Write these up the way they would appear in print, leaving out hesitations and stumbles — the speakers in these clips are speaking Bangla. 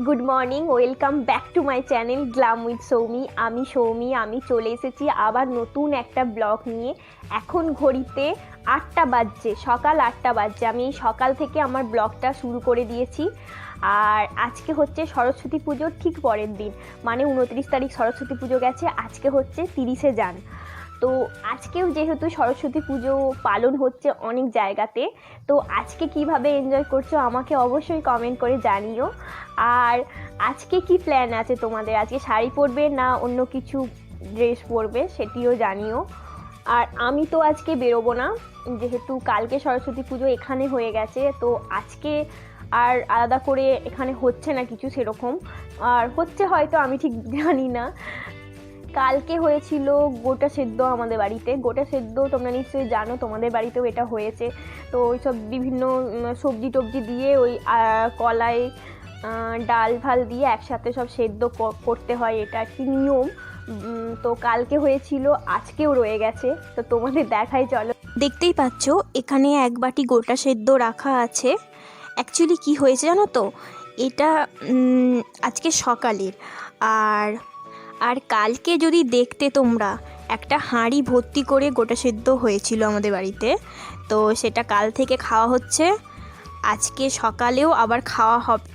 Good morning, welcome back to my channel glam with Soumi. আমি সৌমি, আমি চলে এসেছি আবার নতুন একটা ব্লগ নিয়ে। এখন ঘড়িতে 8টা বাজছে, সকাল 8টা বাজছে। আমি এই সকাল থেকে আমার ব্লগটা শুরু করে দিয়েছি। আর আজকে হচ্ছে সরস্বতী পুজোর ঠিক পরের দিন, মানে 29 তারিখ সরস্বতী পুজো গেছে, আজকে হচ্ছে 30শে জান। তো আজকেও যেহেতু সরস্বতী পুজো পালন হচ্ছে অনেক জায়গাতে, তো আজকে কিভাবে এনজয় করছো আমাকে অবশ্যই কমেন্ট করে জানিও। আর আজকে কি প্ল্যান আছে তোমাদের? আজকে শাড়ি পরবে না অন্য কিছু ড্রেস পরবে সেটিও জানিও। আর আমি তো আজকে বেরোবো না, যেহেতু কালকে সরস্বতী পুজো এখানে হয়ে গেছে, তো আজকে আর আলাদা করে এখানে হচ্ছে না কিছু সেরকম। আর হচ্ছে হয়তো, আমি ঠিক জানি না। কালকে হয়েছিল গোটা সেদ্ধ আমাদের বাড়িতে। গোটা সেদ্ধ তোমরা নিশ্চয়ই জানো, তোমাদের বাড়িতেও এটা হয়েছে। তো ওই সব বিভিন্ন সবজি টবজি দিয়ে ওই কলাই ডাল ফাল দিয়ে একসাথে সব সেদ্ধ করতে হয়, এটা কি নিয়ম। তো কালকে হয়েছিল, আজকেও রয়ে গেছে, তো তোমাদের দেখাই চলো। দেখতেই পাচ্ছ এখানে এক বাটি গোটা সেদ্ধ রাখা আছে। অ্যাকচুয়ালি কি হয়েছে জানো তো, এটা আজকে সকালের। আর আর কালকে যদি দেখতে তোমরা, একটা হাঁড়ি ভর্তি করে গোটা সেদ্ধ হয়েছিল আমাদের বাড়িতে। তো সেটা কাল থেকে খাওয়া হচ্ছে, আজকে সকালেও আবার খাওয়া হবে।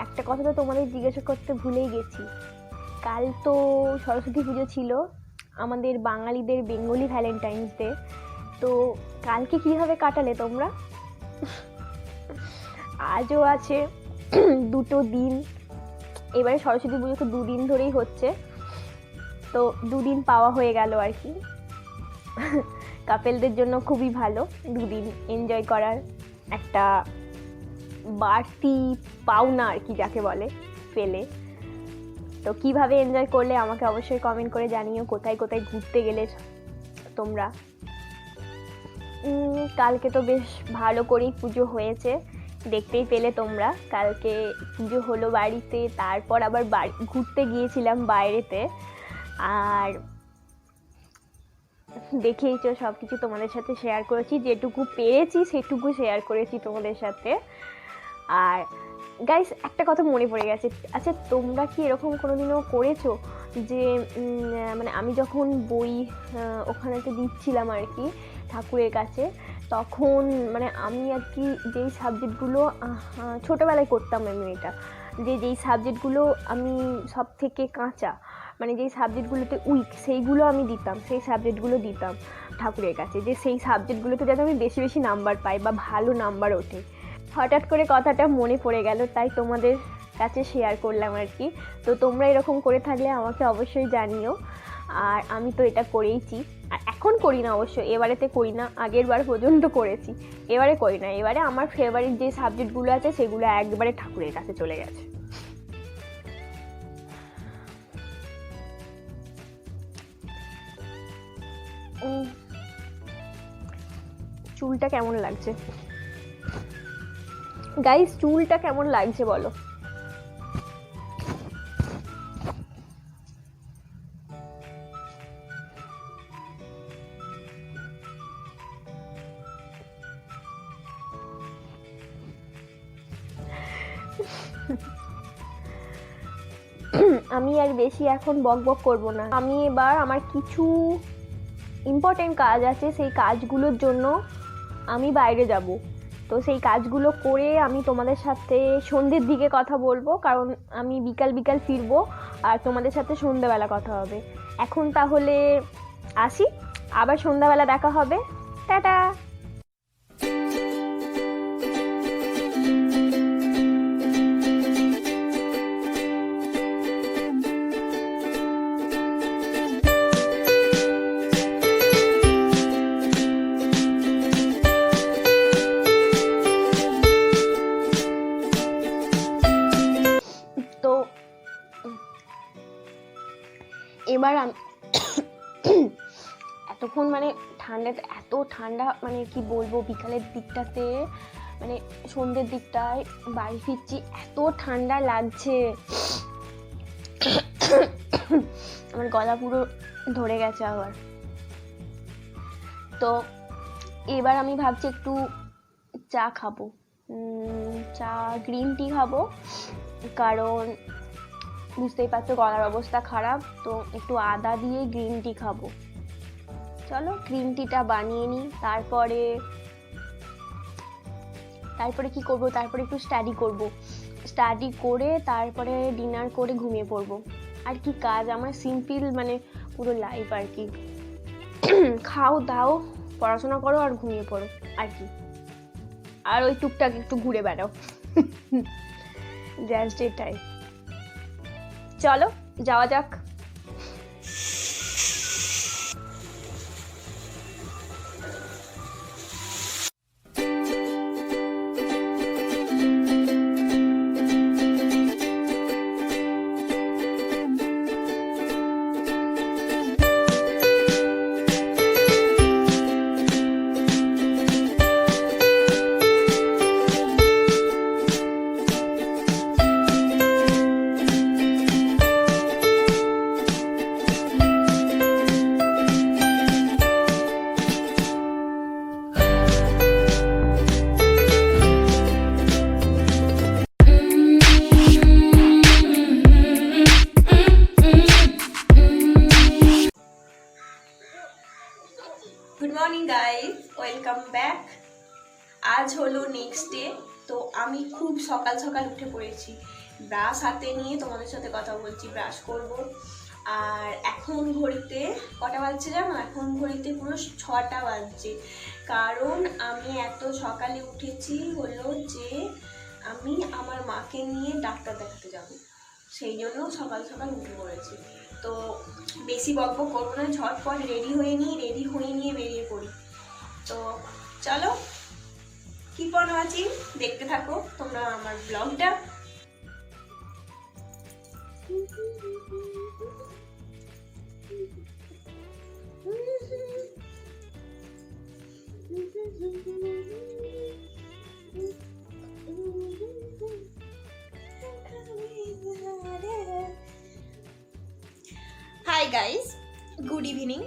একটা কথা তো তোমাদের জিজ্ঞাসা করতে ভুলেই গেছি। কাল তো সরস্বতী পুজো ছিল, আমাদের বাঙালিদের বেঙ্গলি ভ্যালেন্টাইন্স ডে। তো কালকে কীভাবে কাটালে তোমরা? আজও আছে দুটো দিন। এবারে সরস্বতী পুজো তো 2 দিন ধরেই হচ্ছে, তো 2 দিন পাওয়া হয়ে গেল আর কি। কাপেলদের জন্য খুবই ভালো 2 দিন এনজয় করার একটা বাড়তি পাওনা আর কি, যাকে বলে, পেলে। তো কিভাবে এনজয় করলে আমাকে অবশ্যই কমেন্ট করে জানিও। কোথায় কোথায় ঘুরতে গেলে তোমরা? কালকে তো বেশ ভালো করেই পুজো হয়েছে, দেখতেই পেলে তোমরা। কালকে পুজো হলো বাড়িতে, তারপর আবার ঘুরতে গিয়েছিলাম বাইরেতে। আর দেখেইছো সব কিছু তোমাদের সাথে শেয়ার করেছি, যেটুকু পেরেছি সেটুকু শেয়ার করেছি তোমাদের সাথে। আর গাইস, একটা কথা মনে পড়ে গেছে। আচ্ছা, তোমরা কি এরকম কোনোদিনও করেছো যে মানে আমি যখন বই ওখানেতে দিচ্ছিলাম আর কি ঠাকুরের কাছে, তখন মানে আমি আর কি যেই সাবজেক্টগুলো ছোটোবেলায় করতাম আমি, এটা যেই সাবজেক্টগুলো আমি সব থেকে কাঁচা, মানে যেই সাবজেক্টগুলোতে উইক, সেইগুলো আমি দিতাম, সেই সাবজেক্টগুলো দিতাম ঠাকুরের কাছে, যে সেই সাবজেক্টগুলোতে যাতে আমি বেশি বেশি নাম্বার পাই বা ভালো নাম্বার ওঠে। হঠাৎ করে কথাটা মনে পড়ে গেল, তাই তোমাদের কাছে শেয়ার করলাম আর কি। তো তোমরা এরকম করে থাকলে আমাকে অবশ্যই জানিও। আর আমি তো এটা করেইছি, আর এখন করি না অবশ্য, এবারেতে করি না, আগের বার পর্যন্ত করেছি, এবারে করি না। এবারে আমার ফেভারিট যে সাবজেক্টগুলো আছে সেগুলো একবারে ঠাকুরের কাছে চলে গেছে। চুলটা কেমন লাগছে গাইস? চুলটা কেমন লাগছে বলো? আমি আর বেশি এখন বক বক করবো না। আমি এবার আমার কিছু ইম্পর্টেন্ট কাজ আছে, সেই কাজগুলোর জন্য আমি বাইরে যাব। তো সেই কাজগুলো করে আমি তোমাদের সাথে সন্ধ্যের দিকে কথা বলবো, কারণ আমি বিকাল বিকাল ফিরবো, আর তোমাদের সাথে সন্ধ্যাবেলা কথা হবে। এখন তাহলে আসি, আবার সন্ধ্যাবেলা দেখা হবে। টাটা। তো এবার আমি এতক্ষণ মানে ঠান্ডাটা, এত ঠান্ডা, মানে কি বলবো, বিকালের দিকটাতে মানে সন্ধ্যের দিকটায় বাড়ি ফিরছি, এত ঠান্ডা লাগছে, আমার গলা পুরো ধরে গেছে আবার। তো এবার আমি ভাবছি একটু চা খাবো, চা গ্রিন টি খাবো, কারণ বুঝতেই পারছো গলার অবস্থা খারাপ, তো একটু আদা দিয়ে গ্রিন টি খাবো। চলো গ্রিন টিটা বানিয়ে নিই, তারপরে কি করব, তারপরে একটু স্টাডি করে তারপরে ডিনার করে ঘুমিয়ে পড়বো। আর কি কাজ আমার, সিম্পল মানে পুরো লাইফ আর কি। খাও দাও, পড়াশোনা করো আর ঘুমিয়ে পড়ো, আর কি। আর ওই টুকটাক একটু ঘুরে বেড়াও, জাস্ট এটাই। চলো যাওয়া যাক। Good morning guys, welcome back. আজ হলো নেক্সট ডে। তো আমি খুব সকাল সকাল উঠে পড়েছি, ব্রাশ হাতে নিয়ে তোমাদের সাথে কথা বলছি, ব্রাশ করব। আর এখন ঘড়িতে কটা বাজছে জানো? এখন ঘড়িতে পুরো 6টা বাজছে। কারণ আমি এত সকালে উঠেছি হলো যে আমি আমার মাকে নিয়ে ডাক্তার দেখাতে যাব, সেই জন্য সকাল সকাল উঠে পড়েছি। তো বেশি বকবক করবো না, ঝটপট রেডি হয়ে নিয়ে বেরিয়ে পড়ি। তো চলো কি পড়ো আছি দেখতে থাকো তোমরা আমার ব্লগটা। Hi guys, good evening.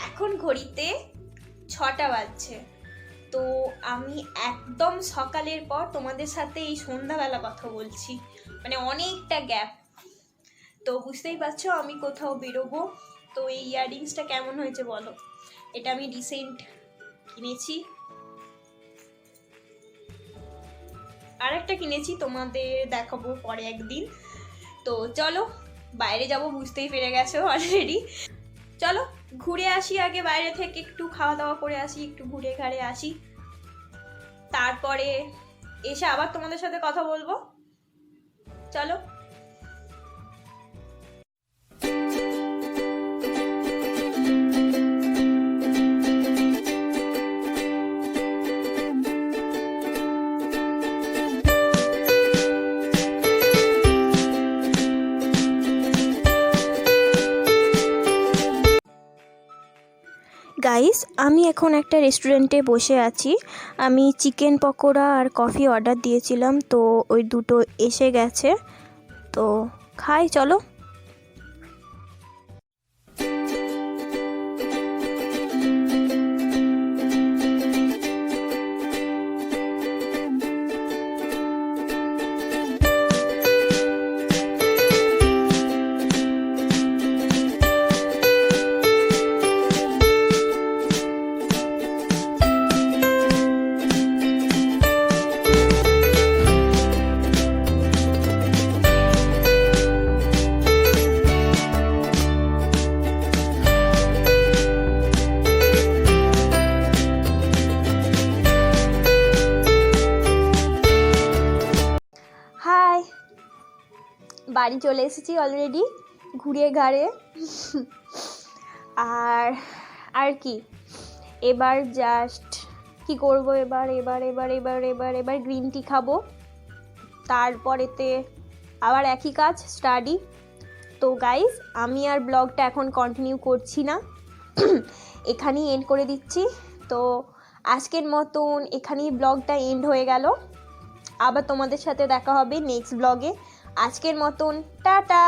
এখন ঘড়িতে 6টা বাজছে। তো আমি একদম সকালের পর তোমাদের সাথে এই সন্ধ্যাবেলা কথা বলছি, মানে অনেকটা গ্যাপ। তো বুঝতেই পারছো আমি কোথাও বেরোবো। তো এই ইয়াররিংসটা কেমন হয়েছে বলো? এটা আমি রিসেন্ট কিনেছি, আর একটা কিনেছি, তোমাদের দেখাবো পরে একদিন। তো চলো বাইরে যাব, বুঝতেই পেরে গেছো অলরেডি। চলো ঘুরে আসি আগে, বাইরে থেকে একটু খাওয়া দাওয়া করে আসি, একটু ঘুরে ঘাড়ে আসি, তারপরে এসে আবার তোমাদের সাথে কথা বলবো। চলো। গাইস, আমি এখন একটা রেস্টুরেন্টে বসে আছি। আমি চিকেন পকোড়া আর কফি অর্ডার দিয়েছিলাম, তো ওই দুটো এসে গেছে। তো খাই, চলো। হাই, বাড়ি চলে এসেছি অলরেডি ঘুরে ঘাড়ে। আর কি, এবার জাস্ট কি করব, এবার গ্রিন টি খাবো, তারপরেতে আবার একই কাজ, স্টাডি। তো গাইস, আমি আর ব্লগটা এখন কন্টিনিউ করছি না, এখানেই এন্ড করে দিচ্ছি। তো আজকের মতন এখানেই ব্লগটা এন্ড হয়ে গেল। আবার তোমাদের সাথে দেখা হবে নেক্সট ব্লগে। আজকের মতন টাটা।